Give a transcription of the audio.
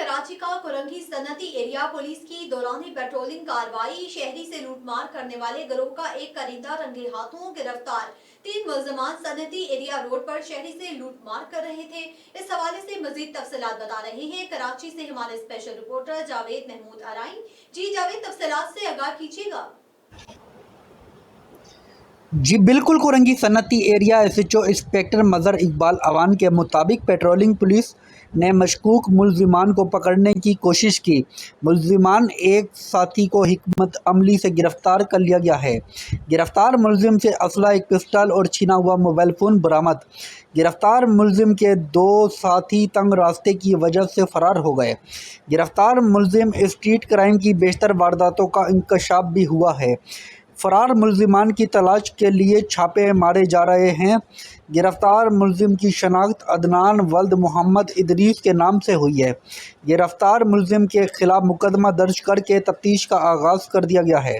कराची का कुरंगी सनती area police की दौरान पेट्रोलिंग कार्रवाई शहरी से लूटमार करने वाले गिरोह का एक करीदा रंगे हाथों गिरफ्तार। 3 मुल्जिमान सनती एरिया रोड पर शहरी से लूटमार कर रहे थे। इस हवाले से मजीद तफसीलात बता रहे हैं कराची से हमारे स्पेशल रिपोर्टर जावेद महमूद आराइन। जी जावेद, तफसीलात से आगाह कीजिएगा। जी बिल्कुल, कुरंगी सनती area SHO inspector Mazhar Iqbal Awan के मुताबिक पेट्रोलिंग पुलिस ने मशकूक मुल्जिमान को पकड़ने की कोशिश की। मुल्जिमान एक साथी को हिकमत अमली से गिरफ्तार कर लिया गया है। गिरफ्तार मुल्जिम से असला, एक पिस्टल और छिना हुआ मोबाइल फ़ोन बरामद। गिरफ्तार मुल्जिम के 2 साथी तंग रास्ते की वजह से फरार हो गए। गिरफ्तार मुल्जिम स्ट्रीट क्राइम की बेशतर वारदातों का इंकशाफ भी हुआ है। फरार मुल्जिमान की तलाश के लिए छापे मारे जा रहे हैं। गिरफ्तार मुल्जिम की शनाख्त अदनान वल्द मोहम्मद इदरीस के नाम से हुई है। गिरफ्तार मुल्जिम के खिलाफ मुकदमा दर्ज करके तफ्तीश का आगाज़ कर दिया गया है।